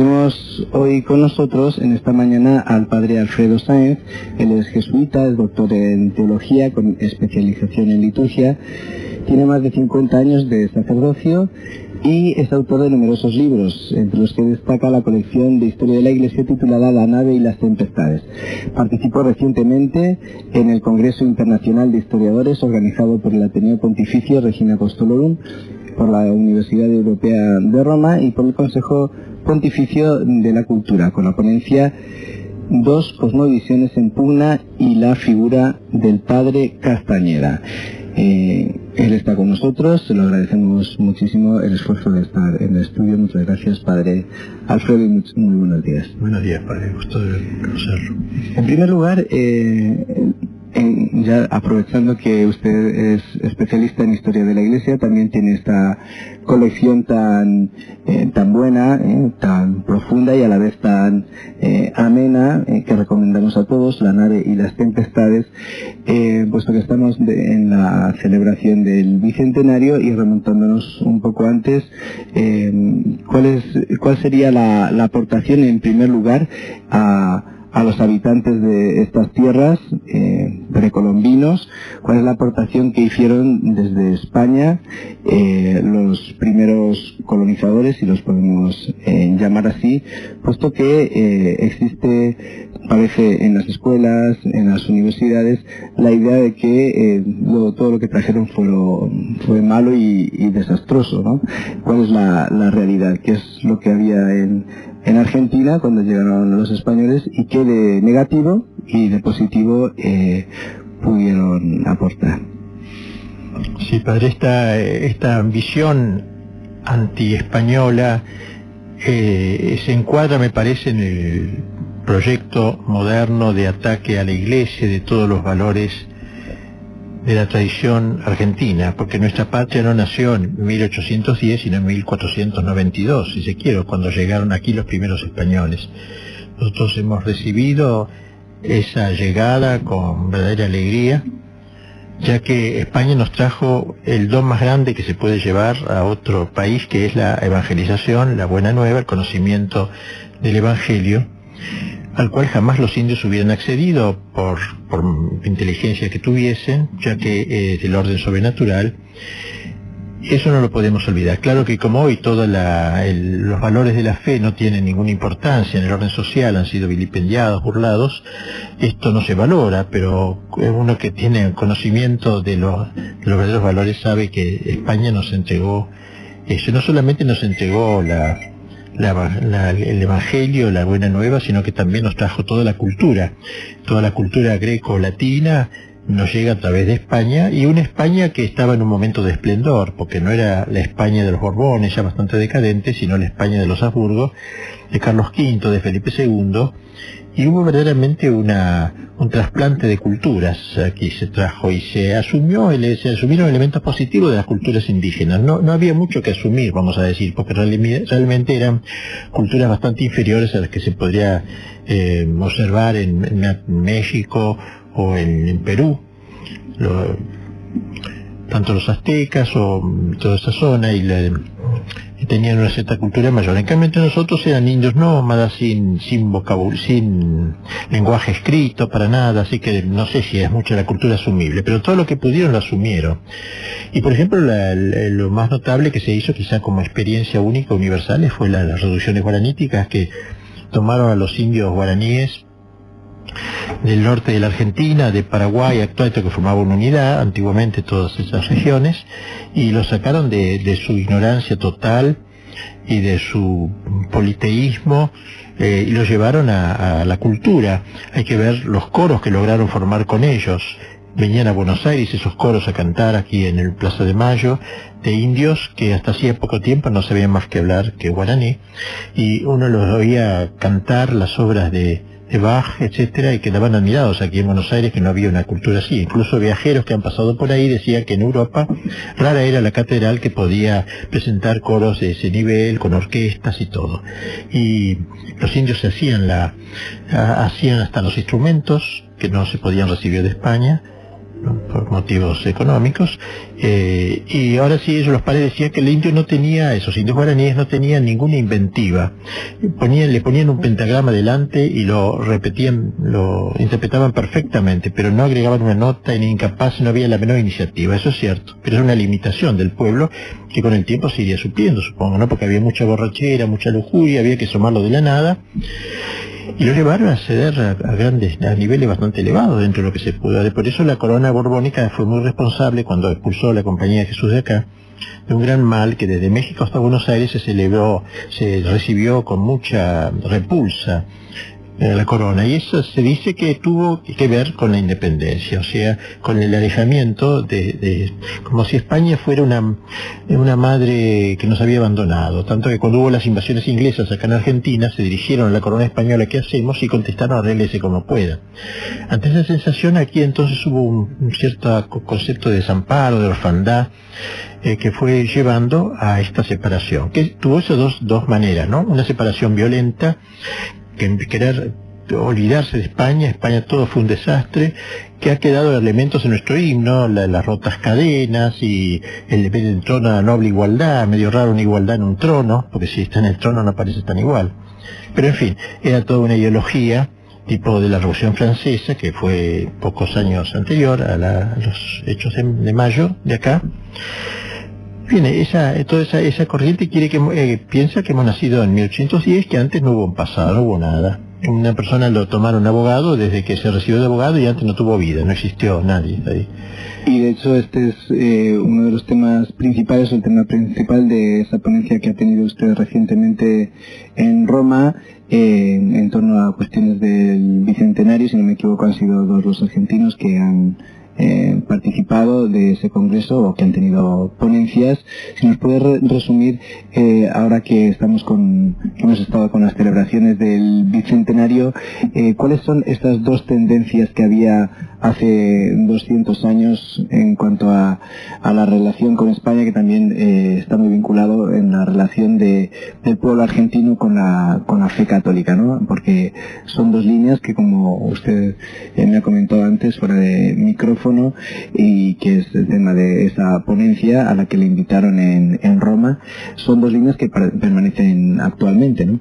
Tenemos hoy con nosotros en esta mañana al padre Alfredo Sáenz. Él es jesuita, es doctor en teología con especialización en liturgia, tiene más de 50 años de sacerdocio y es autor de numerosos libros, entre los que destaca la colección de historia de la Iglesia titulada La nave y las tempestades. Participó recientemente en el Congreso Internacional de Historiadores organizado por el Ateneo Pontificio Regina Apostolorum, por la Universidad Europea de Roma y por el Consejo Pontificio de la Cultura, con la ponencia Dos cosmovisiones en pugna y la figura del padre Castañeda. Él está con nosotros, se lo agradecemos muchísimo el esfuerzo de estar en el estudio. Muchas gracias, padre Alfredo, y muy buenos días. Buenos días, padre, gusto de conocerlo. En primer lugar, ya aprovechando que usted es especialista en historia de la Iglesia, también tiene esta colección tan buena, tan profunda y a la vez tan amena, que recomendamos a todos, La nave y las tempestades, puesto que estamos en la celebración del bicentenario y remontándonos un poco antes, ¿cuál sería la aportación en primer lugar a los habitantes de estas tierras, precolombinos? ¿Cuál es la aportación que hicieron desde España los primeros colonizadores, si los podemos llamar así, puesto que existe, parece en las escuelas, en las universidades, la idea de que todo lo que trajeron fue malo y desastroso, ¿no? ¿Cuál es la realidad? ¿Qué es lo que había en Argentina cuando llegaron los españoles y qué de negativo y de positivo pudieron aportar? Sí, padre, esta visión anti-española se encuadra, me parece, en el proyecto moderno de ataque a la Iglesia, de todos los valores de la tradición argentina, porque nuestra patria no nació en 1810, sino en 1492, si se quiere, cuando llegaron aquí los primeros españoles. Nosotros hemos recibido esa llegada con verdadera alegría, ya que España nos trajo el don más grande que se puede llevar a otro país, que es la evangelización, la buena nueva, el conocimiento del Evangelio, al cual jamás los indios hubieran accedido por inteligencia que tuviesen, ya que es del orden sobrenatural. Eso no lo podemos olvidar. Claro que como hoy todos los valores de la fe no tienen ninguna importancia en el orden social, han sido vilipendiados, burlados, esto no se valora, pero uno que tiene conocimiento de los verdaderos valores sabe que España nos entregó eso. No solamente nos entregó el Evangelio, la buena nueva, sino que también nos trajo toda la cultura greco-latina, nos llega a través de España, y una España que estaba en un momento de esplendor, porque no era la España de los Borbones, ya bastante decadente, sino la España de los Habsburgo, de Carlos V, de Felipe II, y hubo verdaderamente un trasplante de culturas. Aquí se trajo y se asumieron elementos positivos de las culturas indígenas. No había mucho que asumir, vamos a decir, porque realmente eran culturas bastante inferiores a las que se podría observar en México o en Perú, tanto los aztecas o toda esa zona, y tenían una cierta cultura mayor. En cambio, entre nosotros eran indios nómadas, sin vocabulario, sin lenguaje escrito, para nada, así que no sé si es mucho la cultura asumible, pero todo lo que pudieron lo asumieron. Y por ejemplo, lo más notable que se hizo, quizá como experiencia única, universal, fue las reducciones guaraníticas, que tomaron a los indios guaraníes del norte de la Argentina, de Paraguay actual, que formaba una unidad, antiguamente todas esas regiones, y los sacaron de su ignorancia total y de su politeísmo, y los llevaron a la cultura. Hay que ver los coros que lograron formar con ellos. Venían a Buenos Aires esos coros a cantar aquí en el Plaza de Mayo, de indios que hasta hacía poco tiempo no sabían más que hablar que guaraní, y uno los oía cantar las obras de Bach, etcétera, y quedaban admirados aquí en Buenos Aires, que no había una cultura así. Incluso viajeros que han pasado por ahí decían que en Europa rara era la catedral que podía presentar coros de ese nivel, con orquestas y todo. Y los indios hacían hasta los instrumentos que no se podían recibir de España, por motivos económicos, y ahora sí, ellos, los padres, decían que el indio no tenía, esos indios guaraníes no tenían ninguna inventiva. Le ponían un pentagrama delante y lo repetían, lo interpretaban perfectamente, pero no agregaban una nota, ni incapaz, no había la menor iniciativa. Eso es cierto, pero es una limitación del pueblo que con el tiempo se iría supliendo, supongo, ¿no? Porque había mucha borrachera, mucha lujuria, había que sumarlo de la nada, y lo llevaron a ceder a niveles bastante elevados dentro de lo que se pudo. Por eso la corona borbónica fue muy responsable cuando expulsó a la Compañía de Jesús de acá, de un gran mal que desde México hasta Buenos Aires se recibió con mucha repulsa la corona, y eso se dice que tuvo que ver con la independencia, o sea, con el alejamiento como si España fuera una madre que nos había abandonado, tanto que cuando hubo las invasiones inglesas acá en Argentina se dirigieron a la corona española: ¿qué hacemos? Y contestaron: arréglese como pueda. Ante esa sensación, aquí entonces hubo un cierto concepto de desamparo, de orfandad, que fue llevando a esta separación, que tuvo esas dos maneras, ¿no? Una separación violenta, que querer olvidarse de España todo fue un desastre, que ha quedado elementos en nuestro himno, las rotas cadenas y el trono a la noble igualdad, medio raro una igualdad en un trono, porque si está en el trono no parece tan igual. Pero en fin, era toda una ideología tipo de la Revolución Francesa, que fue pocos años anterior a los hechos de mayo de acá. Bien, toda esa corriente piensa que hemos nacido en 1810, que antes no hubo un pasado, no hubo nada. Una persona lo tomaron abogado desde que se recibió de abogado y antes no tuvo vida, no existió nadie ahí. Y de hecho este es uno de los temas principales, o el tema principal de esa ponencia que ha tenido usted recientemente en Roma, en torno a cuestiones del bicentenario. Si no me equivoco, han sido dos los argentinos que han participado de ese congreso, o que han tenido ponencias. Si nos puede resumir, ahora que hemos estado con las celebraciones del bicentenario, ¿cuáles son estas dos tendencias que había hace 200 años en cuanto a la relación con España, que también está muy vinculado en la relación del pueblo argentino con la fe católica, ¿no? Porque son dos líneas que, como usted me ha comentado antes fuera de micrófono, y que es el tema de esa ponencia a la que le invitaron en Roma, son dos líneas que permanecen actualmente, ¿no?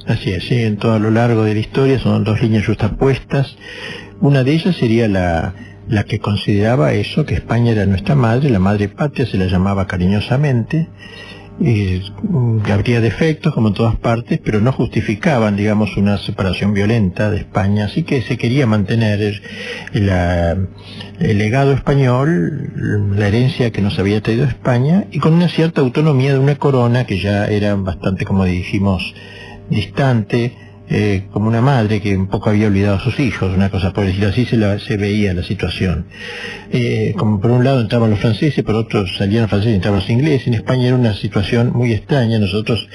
Así es, sí, en todo a lo largo de la historia son dos líneas justapuestas. Una de ellas sería la que consideraba eso, que España era nuestra madre, la madre patria, se la llamaba cariñosamente. Habría defectos como en todas partes, pero no justificaban, digamos, una separación violenta de España, así que se quería mantener el legado español, la herencia que nos había traído España, y con una cierta autonomía de una corona que ya era bastante, como dijimos, distante, como una madre que un poco había olvidado a sus hijos, una cosa por decirlo así, se veía la situación. Como por un lado entraban los franceses, por otro salían los franceses y entraban los ingleses. En España era una situación muy extraña. Nosotros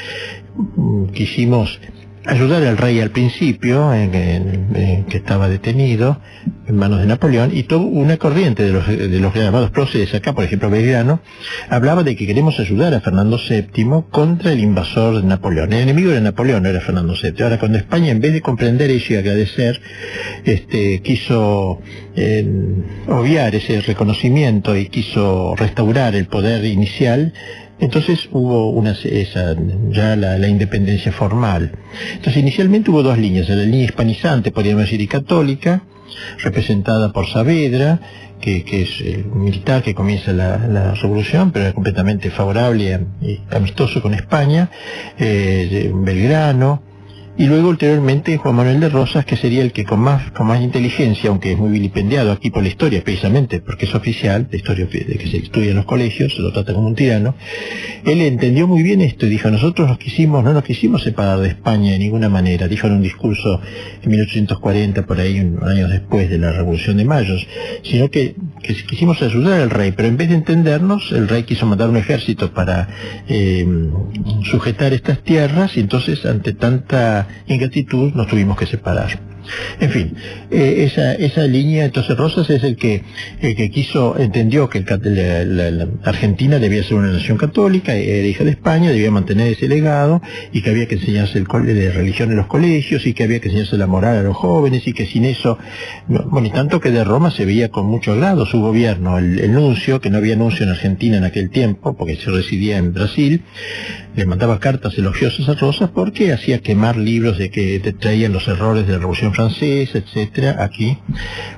quisimos ayudar al rey al principio, que estaba detenido en manos de Napoleón, y toda una corriente de los llamados próceres acá, por ejemplo Belgrano, hablaba de que queremos ayudar a Fernando VII contra el invasor de Napoleón. El enemigo era Napoleón, no era Fernando VII. Ahora, cuando España, en vez de comprender eso y agradecer, quiso obviar ese reconocimiento y quiso restaurar el poder inicial, entonces hubo ya la independencia formal. Entonces inicialmente hubo dos líneas: la línea hispanizante, podríamos decir, y católica, representada por Saavedra, que es el militar que comienza la revolución, pero era completamente favorable y amistoso con España, Belgrano. Y luego ulteriormente Juan Manuel de Rosas, que sería el que con más inteligencia, aunque es muy vilipendiado aquí por la historia, precisamente porque es oficial, la historia de que se estudia en los colegios, se lo trata como un tirano. Él entendió muy bien esto y dijo: nosotros no nos quisimos separar de España de ninguna manera. Dijo en un discurso en 1840, por ahí, unos años después de la Revolución de Mayo, sino que quisimos ayudar al rey, pero en vez de entendernos, el rey quiso mandar un ejército para sujetar estas tierras, y entonces ante tanta ingratitud nos tuvimos que separar. En fin, esa línea, entonces Rosas es el que entendió que la Argentina debía ser una nación católica, era hija de España, debía mantener ese legado, y que había que enseñarse de religión en los colegios, y que había que enseñarse la moral a los jóvenes, y que sin eso, bueno, y tanto que de Roma se veía con mucho agrado su gobierno. El nuncio, que no había nuncio en Argentina en aquel tiempo, porque se residía en Brasil, le mandaba cartas elogiosas a Rosas porque hacía quemar libros de que te traían los errores de la Revolución Francesa, etcétera. Aquí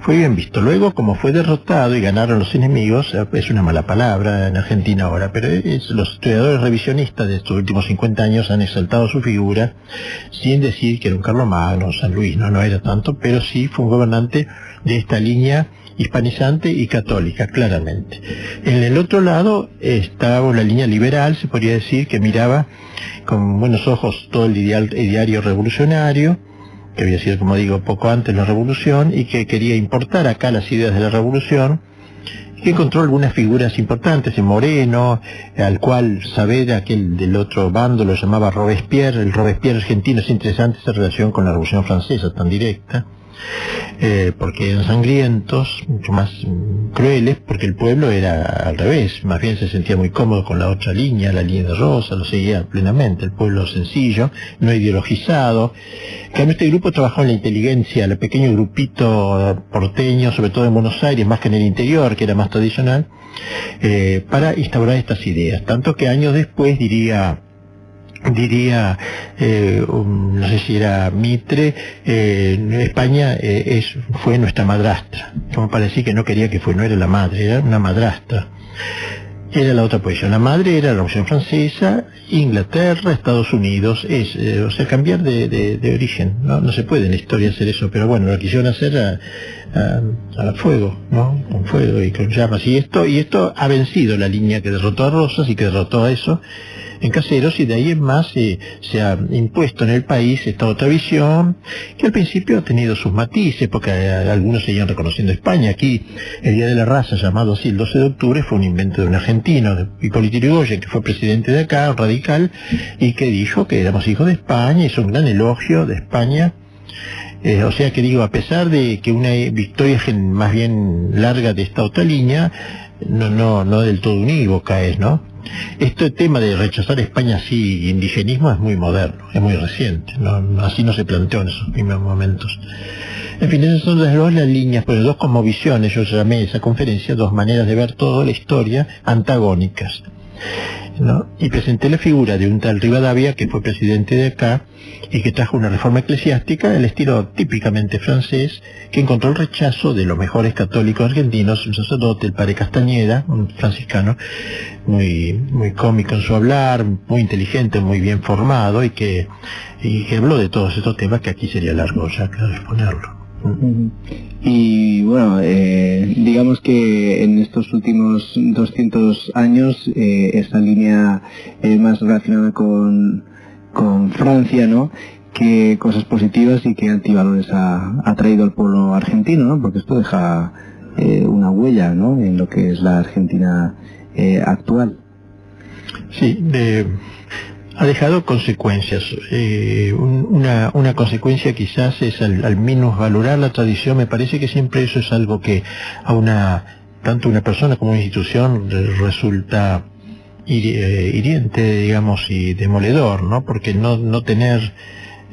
fue bien visto. Luego, como fue derrotado y ganaron los enemigos, es una mala palabra en Argentina ahora, pero los historiadores revisionistas de estos últimos 50 años han exaltado su figura, sin decir que era un Carlomagno, San Luis, no era tanto, pero sí fue un gobernante de esta línea hispanizante y católica, claramente. En el otro lado estaba la línea liberal, se podría decir, que miraba con buenos ojos todo el ideario revolucionario, que había sido, como digo, poco antes la revolución, y que quería importar acá las ideas de la revolución, que encontró algunas figuras importantes en Moreno, al cual Saavedra, aquel del otro bando, lo llamaba Robespierre. El Robespierre argentino. Es interesante esa relación con la Revolución Francesa tan directa, porque eran sangrientos, mucho más crueles, porque el pueblo era al revés, más bien se sentía muy cómodo con la otra línea, la línea de Rosa, lo seguía plenamente, el pueblo sencillo, no ideologizado. En cambio, este grupo trabajó en la inteligencia, el pequeño grupito porteño, sobre todo en Buenos Aires, más que en el interior, que era más tradicional, para instaurar estas ideas, tanto que años después diría, no sé si era Mitre, España fue nuestra madrastra, como para decir que no quería que no era la madre, era una madrastra. Era la otra posición. La madre era la Revolución Francesa, Inglaterra, Estados Unidos, o sea, cambiar de origen. No se puede en la historia hacer eso, pero bueno, lo quisieron hacer a fuego, ¿no? Con fuego y con llamas. Y esto ha vencido la línea que derrotó a Rosas y que derrotó a eso en Caseros, y de ahí en más se ha impuesto en el país esta otra visión, que al principio ha tenido sus matices, porque algunos seguían reconociendo España. Aquí, el Día de la Raza, llamado así el 12 de octubre, fue un invento de un argentino, de Hipólito Yrigoyen, que fue presidente de acá, radical, y que dijo que éramos hijos de España, hizo un gran elogio de España. O sea que digo, a pesar de que una victoria más bien larga de esta otra línea, no del todo unívoca es, ¿no? Este tema de rechazar España así, indigenismo, es muy moderno, es muy reciente, así no se planteó en esos primeros momentos. En fin, esas son las líneas, pero dos cosmovisiones, yo llamé esa conferencia, dos maneras de ver toda la historia antagónicas, ¿no? Y presenté la figura de un tal Rivadavia, que fue presidente de acá y que trajo una reforma eclesiástica del estilo típicamente francés, que encontró el rechazo de los mejores católicos argentinos, un sacerdote, el padre Castañeda, un franciscano muy cómico en su hablar, muy inteligente, muy bien formado, y que habló de todos estos temas que aquí sería largo ya que exponerlo. Y bueno, digamos que en estos últimos 200 años esa línea más relacionada con Francia, ¿no? ¿Qué cosas positivas y qué antivalores ha traído al pueblo argentino, ¿no? Porque esto deja una huella, ¿no? En lo que es la Argentina actual. Sí, ha dejado consecuencias. Una consecuencia quizás es al menos valorar la tradición. Me parece que siempre eso es algo que tanto una persona como una institución resulta hiriente, digamos, y demoledor, ¿no? Porque no tener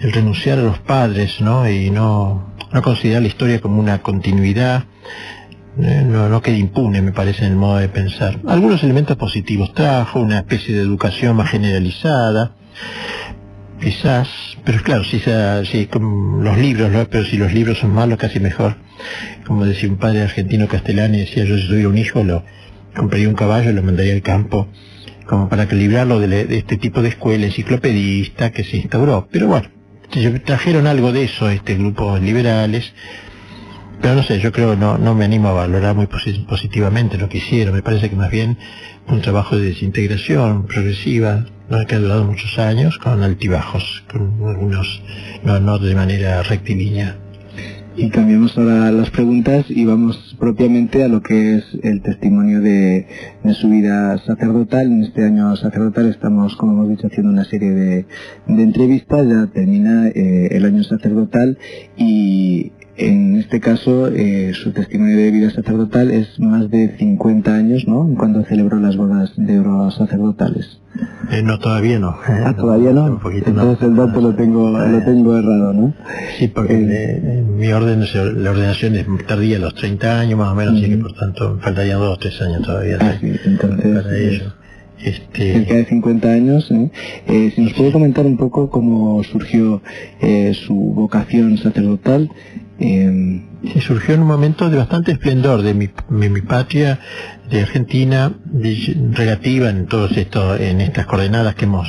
el renunciar a los padres, ¿no? Y no considerar la historia como una continuidad, no queda impune, me parece, en el modo de pensar. Algunos elementos positivos trajo, una especie de educación más generalizada, quizás, pero claro, si como los libros, ¿no? Pero si los libros son malos, casi mejor. Como decía un padre argentino castellano, y decía, yo si tuviera un hijo, lo compraría un caballo y lo mandaría al campo, como para librarlo de este tipo de escuela enciclopedista que se instauró. Pero bueno, trajeron algo de eso grupos liberales, pero no sé, yo creo no me animo a valorar muy positivamente lo que hicieron. Me parece que más bien un trabajo de desintegración progresiva, ¿no? Que ha durado muchos años, con altibajos, con algunos, no de manera rectilínea. Y cambiamos ahora las preguntas y vamos propiamente a lo que es el testimonio de su vida sacerdotal. En este año sacerdotal estamos, como hemos dicho, haciendo una serie de entrevistas. Ya termina el año sacerdotal y en este caso su testimonio de vida sacerdotal es más de 50 años, ¿no? Cuando celebró las bodas de oro sacerdotales. No, todavía no. Todavía no. Un poquito. Entonces el dato lo tengo errado, ¿no? Sí, porque la ordenación es tardía, a los 30 años más o menos, así que por tanto me faltarían 2 o 3 años todavía sí, entonces, para ello. Cerca de 50 años. Si nos puede comentar un poco cómo surgió su vocación sacerdotal. Sí, surgió en un momento de bastante esplendor de mi patria, de Argentina, relativa en todos en estas coordenadas que hemos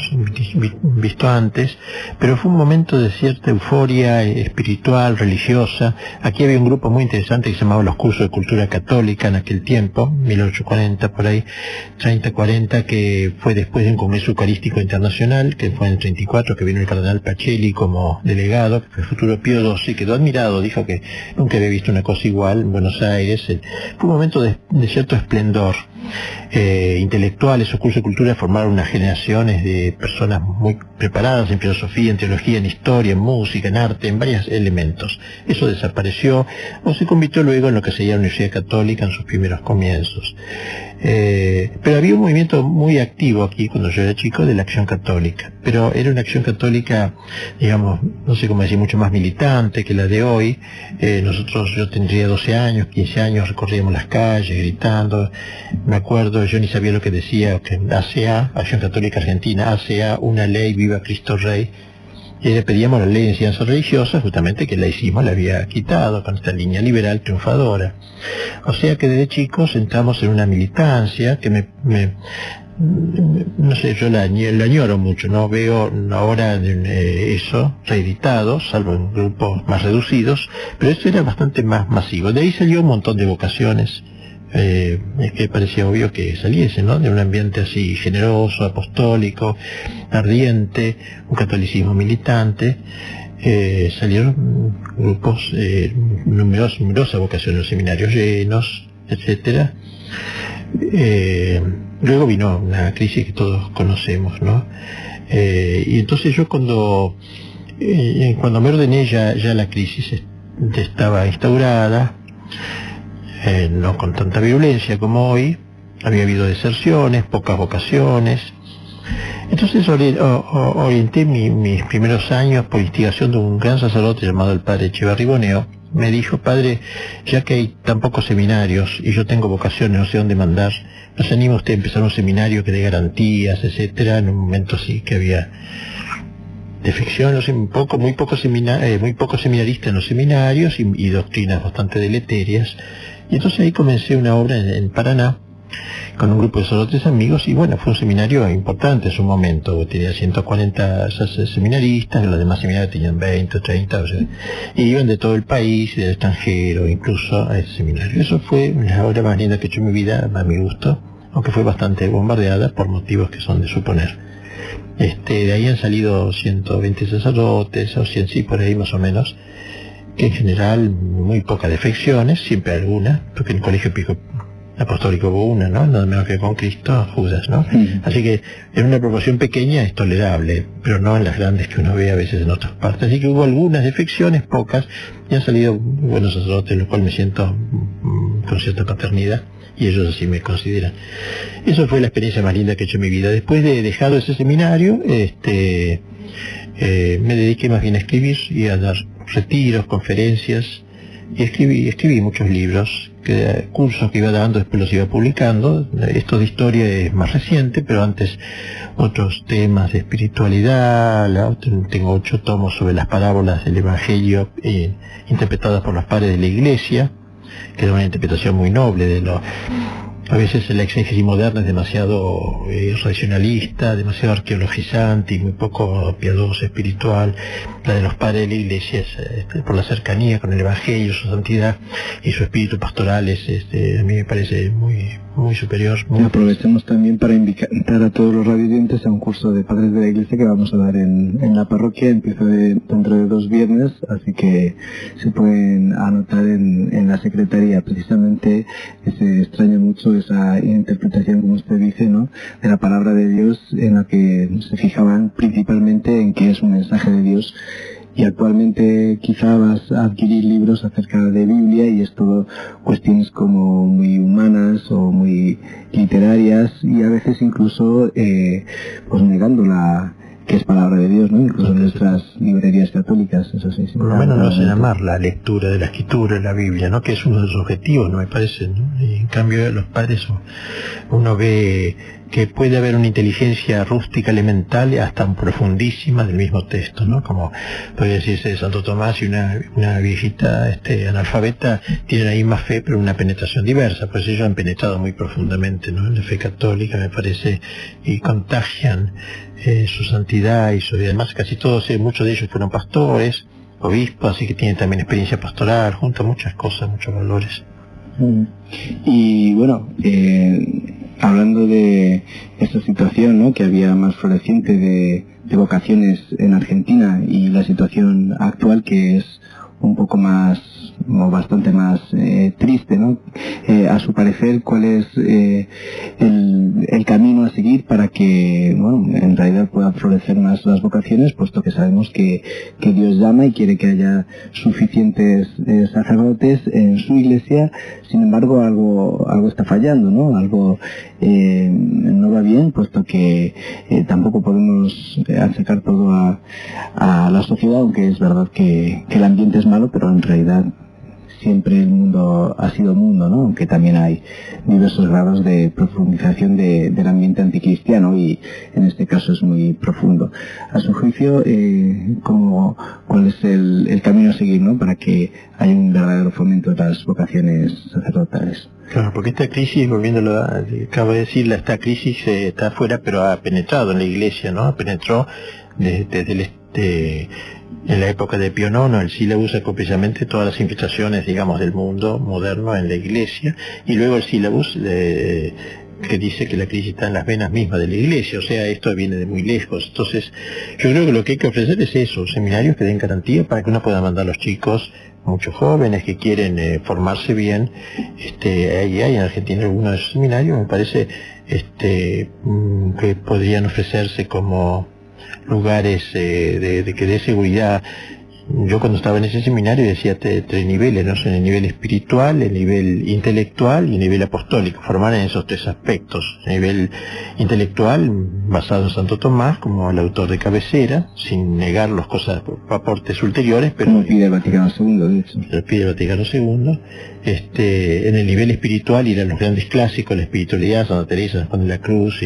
visto antes, pero fue un momento de cierta euforia espiritual, religiosa. Aquí había un grupo muy interesante que se llamaba los Cursos de Cultura Católica en aquel tiempo, 1840 por ahí, 30-40, que fue después de un Congreso Eucarístico Internacional, que fue en el 34, que vino el cardenal Pacelli como delegado, que fue futuro Pío XII, y quedó admirado, dijo que nunca había visto una cosa igual en Buenos Aires. Fue un momento de cierto esplendor intelectual. Esos cursos de cultura formaron unas generaciones de personas muy preparadas en filosofía, en teología, en historia, en música, en arte, en varios elementos. Eso desapareció o se convirtió luego en lo que sería la Universidad Católica en sus primeros comienzos. Pero había un movimiento muy activo aquí cuando yo era chico de la Acción Católica, pero era una Acción Católica, digamos, no sé cómo decir, mucho más militante que la de hoy. Yo tendría 12 años, 15 años, recorríamos las calles gritando. Me acuerdo, yo ni sabía lo que decía, que ACA, Acción Católica Argentina, ACA, una ley, viva Cristo Rey. Y le pedíamos la ley de enseñanza religiosa, justamente que el laicismo la había quitado con esta línea liberal triunfadora. O sea que desde chicos entramos en una militancia que no sé, yo la añoro mucho, no veo ahora eso reeditado, salvo en grupos más reducidos, pero eso era bastante más masivo. De ahí salió un montón de vocaciones. Es que parecía obvio que saliese, ¿no? De un ambiente así generoso, apostólico, ardiente, un catolicismo militante. Salieron grupos, numerosas vocaciones, los seminarios llenos, etcétera. Luego vino una crisis que todos conocemos, ¿no? Y entonces yo cuando me ordené ya la crisis estaba instaurada. No con tanta virulencia como hoy, había habido deserciones, pocas vocaciones. Entonces orienté mis primeros años por instigación de un gran sacerdote llamado el padre Echeverri Boneo. Me dijo: padre, ya que hay tan pocos seminarios y yo tengo vocaciones, no sé dónde mandar, ¿nos anima usted a empezar un seminario que dé garantías, etcétera? En un momento sí que había defección, no sé, muy pocos seminaristas en los seminarios y doctrinas bastante deleterias. Y entonces ahí comencé una obra en Paraná con un grupo de sacerdotes amigos, y bueno, fue un seminario importante en su momento. Tenía 140 seminaristas, los demás seminarios tenían 20 o 30, o sea, y iban de todo el país y del extranjero incluso a ese seminario. Eso fue la obra más linda que he hecho en mi vida, a mi gusto, aunque fue bastante bombardeada por motivos que son de suponer. De ahí han salido 120 sacerdotes, o 100, sí, por ahí más o menos, que en general muy pocas defecciones, siempre alguna, porque en el colegio apostólico hubo una, ¿no? Nada menos que con Cristo, Judas, ¿no? Así que en una proporción pequeña es tolerable, pero no en las grandes que uno ve a veces en otras partes. Así que hubo algunas defecciones, pocas, y han salido buenos sacerdotes, lo cual me siento con cierta paternidad, y ellos así me consideran. Eso fue la experiencia más linda que he hecho en mi vida. Después de dejado ese seminario, me dediqué más bien a escribir y a dar retiros, conferencias, y escribí muchos libros, cursos que iba dando, después los iba publicando. Esto de historia es más reciente, pero antes otros temas de espiritualidad. Tengo 8 tomos sobre las parábolas del Evangelio interpretadas por los padres de la Iglesia, que era una interpretación muy noble a veces la exégesis moderna es demasiado racionalista, demasiado arqueologizante y muy poco piadosa, espiritual. La de los padres de la Iglesia es por la cercanía con el Evangelio, su santidad y su espíritu pastoral a mí me parece muy muy superior. Y aprovechemos también para invitar a todos los radioyentes a un curso de Padres de la Iglesia que vamos a dar en la parroquia. Empieza dentro de 2 viernes, así que se pueden anotar en la secretaría. Precisamente se extraña mucho esa interpretación, como usted dice, ¿no?, de la palabra de Dios, en la que se fijaban principalmente en que es un mensaje de Dios. Y actualmente quizá vas a adquirir libros acerca de Biblia y es todo cuestiones como muy humanas o muy literarias, y a veces incluso pues negando que es palabra de Dios, ¿no? Incluso en nuestras librerías católicas, eso sí. Por lo menos no hacen amar la lectura de la escritura, de la Biblia, ¿no?, que es uno de los objetivos, ¿no?, me parece, ¿no? Y en cambio los padres, uno ve que puede haber una inteligencia rústica, elemental, hasta profundísima del mismo texto, ¿no? Como podría decirse de Santo Tomás, y una viejita analfabeta tiene la misma fe, pero una penetración diversa, pues ellos han penetrado muy profundamente, ¿no?, en la fe católica, me parece, y contagian su santidad y además casi todos, muchos de ellos fueron pastores, obispos, así que tienen también experiencia pastoral, junto a muchas cosas, muchos valores. Y bueno, hablando de esta situación, ¿no?, que había más floreciente de vocaciones en Argentina, y la situación actual, que es un poco más, o bastante más triste, ¿no? A su parecer, ¿cuál es el camino a seguir para que, bueno, en realidad puedan florecer más las vocaciones, puesto que sabemos que Dios llama y quiere que haya suficientes sacerdotes en su iglesia? Sin embargo, algo está fallando, ¿no? Algo no va bien, puesto que tampoco podemos achacar todo a la sociedad, aunque es verdad que el ambiente es malo, pero en realidad siempre el mundo ha sido mundo, ¿no?, aunque también hay diversos grados de profundización del ambiente anticristiano, y en este caso es muy profundo. A su juicio, ¿cuál es el camino a seguir, ¿no?, para que haya un verdadero fomento de las vocaciones sacerdotales? Claro, porque esta crisis, volviéndolo a acabo de decir, esta crisis está afuera, pero ha penetrado en la iglesia, ¿no? Penetró desde en la época de Pío IX, el sílabus sacó precisamente todas las infiltraciones, digamos, del mundo moderno en la iglesia, y luego el sílabus que dice que la crisis está en las venas mismas de la iglesia, o sea, esto viene de muy lejos. Entonces, yo creo que lo que hay que ofrecer es eso, seminarios que den garantía para que uno pueda mandar a los chicos, muchos jóvenes que quieren formarse bien. Ahí hay en Argentina algunos de esos seminarios, me parece, que podrían ofrecerse como lugares que dé seguridad. Yo cuando estaba en ese seminario decía 3 niveles, ¿no? El nivel espiritual, el nivel intelectual y el nivel apostólico. Formar en esos 3 aspectos. El nivel intelectual, basado en Santo Tomás, como el autor de cabecera, sin negar las cosas, aportes ulteriores, pero... Como pide el Vaticano II, de hecho. Lo pide el Vaticano II. En el nivel espiritual ir a los grandes clásicos, la espiritualidad, Santa Teresa, San Juan de la Cruz,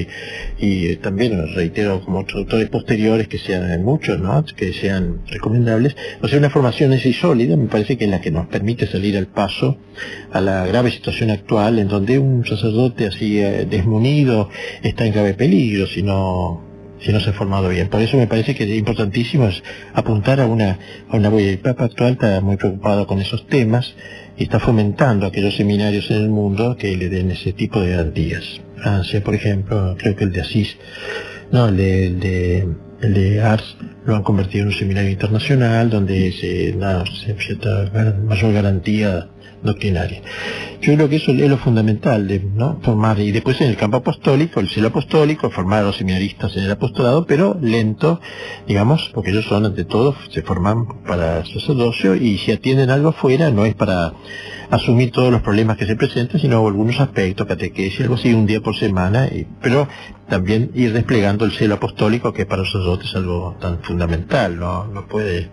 y también reitero como otros autores posteriores, que sean muchos, ¿no?, que sean recomendables. O sea, una formación así sólida me parece que es la que nos permite salir al paso a la grave situación actual, en donde un sacerdote así desmunido está en grave peligro si no se ha formado bien. Por eso me parece que es importantísimo apuntar a una huella. El Papa actual está muy preocupado con esos temas y está fomentando aquellos seminarios en el mundo que le den ese tipo de garantías. Francia, por ejemplo, creo que el de Asís, no, el de Ars lo han convertido en un seminario internacional donde se mayor garantía doctrinaria. Yo creo que eso es lo fundamental, ¿no?, formar, y después en el campo apostólico, el celo apostólico, formar a los seminaristas en el apostolado, pero lento, digamos, porque ellos son, ante todo, se forman para sacerdocio, y si atienden algo afuera, no es para asumir todos los problemas que se presentan, sino algunos aspectos, catequesis, algo así, un día por semana, pero también ir desplegando el celo apostólico, que para los sacerdotes es algo tan fundamental, no puede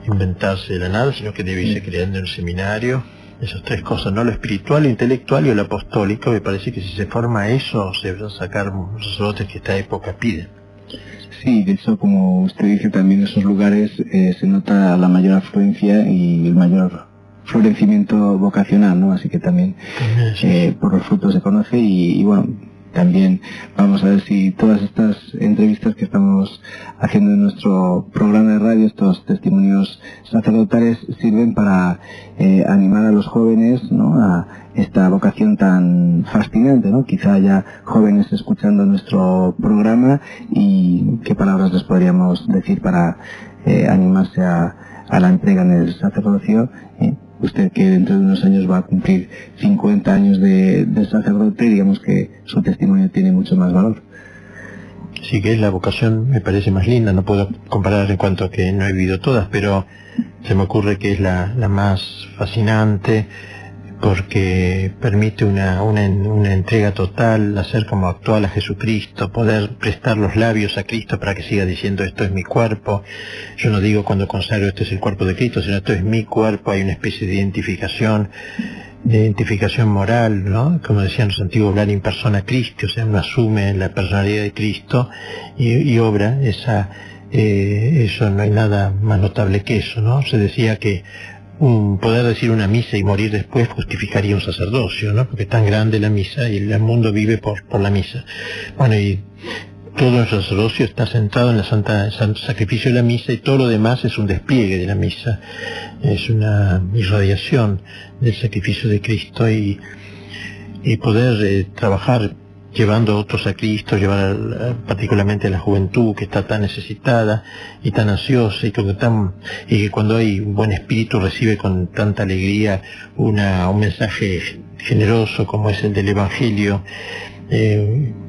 inventarse de la nada, sino que debe irse creando en el seminario. Esas 3 cosas, ¿no?, lo espiritual, lo intelectual y lo apostólico. Me parece que si se forma eso, se van a sacar los sacerdotes que esta época piden. Sí, de hecho, como usted dice, también en esos lugares se nota la mayor afluencia y el mayor florecimiento vocacional, ¿no? Así que también por los frutos se conoce, y bueno, también vamos a ver si todas estas entrevistas que estamos haciendo en nuestro programa de radio radio, estos testimonios sacerdotales sirven para animar a los jóvenes, ¿no?, a esta vocación tan fascinante, ¿no? Quizá haya jóvenes escuchando nuestro programa, y qué palabras les podríamos decir para animarse a la entrega en el sacerdocio. Usted, que dentro de unos años va a cumplir 50 años de sacerdote, digamos que su testimonio tiene mucho más valor. Sí, que es la vocación, me parece más linda. No puedo comparar en cuanto a que no he vivido todas, pero se me ocurre que es la más fascinante, porque permite una entrega total, hacer como actual a Jesucristo, poder prestar los labios a Cristo para que siga diciendo esto es mi cuerpo. Yo no digo cuando consagro esto es el cuerpo de Cristo, sino esto es mi cuerpo. Hay una especie de identificación moral, ¿no? Como decían los antiguos, hablar in persona Christi, o sea, uno asume la personalidad de Cristo y obra eso. No hay nada más notable que eso, ¿no? Se decía que poder decir una misa y morir después justificaría un sacerdocio, ¿no? Porque es tan grande la misa y el mundo vive por la misa. Bueno, y todo el sacerdocio está centrado en el sacrificio de la misa, y todo lo demás es un despliegue de la misa, es una irradiación del sacrificio de Cristo, y poder trabajar llevando a otros a Cristo, llevar particularmente a la juventud que está tan necesitada y tan ansiosa, y que cuando hay un buen espíritu recibe con tanta alegría un mensaje generoso como es el del Evangelio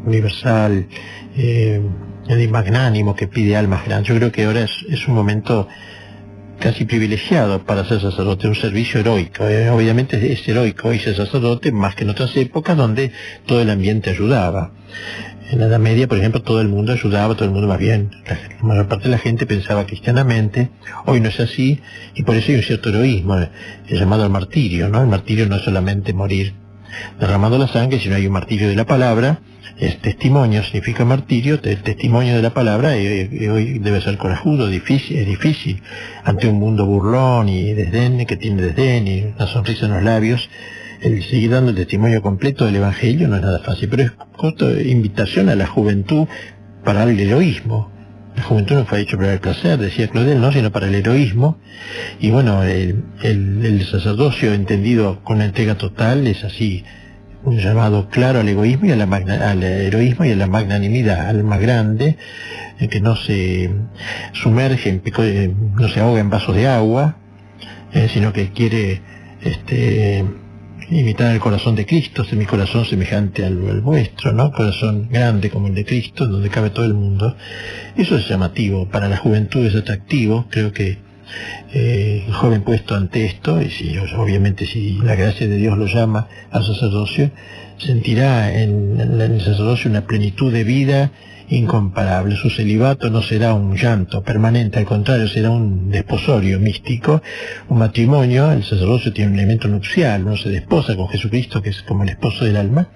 universal, el magnánimo que pide almas grandes. Yo creo que ahora es un momento casi privilegiado para ser sacerdote, un servicio heroico. Obviamente es heroico y ser sacerdote más que en otras épocas donde todo el ambiente ayudaba. En la Edad Media, por ejemplo, todo el mundo ayudaba, todo el mundo más bien. La mayor parte de la gente pensaba cristianamente. Hoy no es así, y por eso hay un cierto heroísmo, llamado al martirio, ¿no? El martirio no es solamente morir derramando la sangre, sino hay un martirio de la palabra. El testimonio significa martirio, el testimonio de la palabra, hoy debe ser corajudo, es difícil, ante un mundo burlón y desdén, que tiene desdén y una sonrisa en los labios. El seguir dando el testimonio completo del Evangelio no es nada fácil, pero es justo invitación a la juventud para el heroísmo. La juventud no fue hecho para el placer, decía Claudel, no, sino para el heroísmo. Y bueno, el sacerdocio entendido con la entrega total es así, un llamado claro al egoísmo y al heroísmo y a la magnanimidad, al más grande, que no se sumerge, no se ahoga en vasos de agua, sino que quiere imitar el corazón de Cristo, mi corazón semejante al vuestro, ¿no? Corazón grande como el de Cristo, donde cabe todo el mundo. Eso es llamativo, para la juventud es atractivo. Creo que el joven puesto ante esto, y obviamente si la gracia de Dios lo llama al sacerdocio, sentirá en el sacerdocio una plenitud de vida incomparable. Su celibato no será un llanto permanente, al contrario, será un desposorio místico, un matrimonio. El sacerdocio tiene un elemento nupcial, uno se desposa con Jesucristo, que es como el esposo del alma,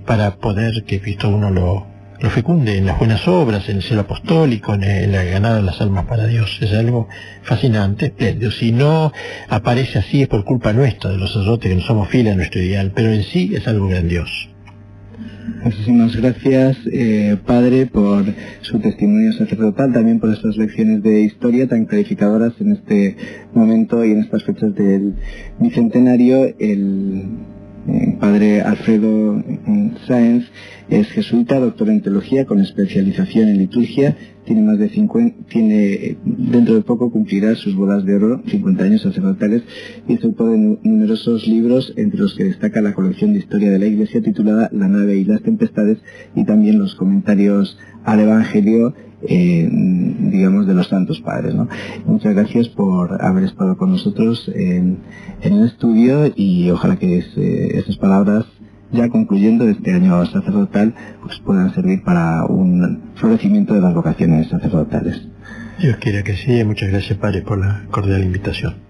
para poder que Cristo uno lo fecunde en las buenas obras, en el cielo apostólico, en la ganada de las almas para Dios. Es algo fascinante, espléndido. Si no aparece así es por culpa nuestra, de los sacerdotes, que no somos fieles a nuestro ideal, pero en sí es algo grandioso. Muchísimas gracias, Padre, por su testimonio sacerdotal, también por estas lecciones de historia tan clarificadoras en este momento y en estas fechas del bicentenario. El Padre Alfredo Sáenz es jesuita, doctor en teología con especialización en liturgia. Dentro de poco cumplirá sus bodas de oro, 50 años sacerdotales, y es autor de numerosos libros, entre los que destaca la colección de historia de la Iglesia titulada La nave y las tempestades, y también los comentarios al Evangelio, digamos, de los Santos Padres, ¿no? Muchas gracias por haber estado con nosotros en el estudio, y ojalá que esas palabras, ya concluyendo este año sacerdotal, pues puedan servir para un florecimiento de las vocaciones sacerdotales. Dios quiera que sí. Muchas gracias, Padre, por la cordial invitación.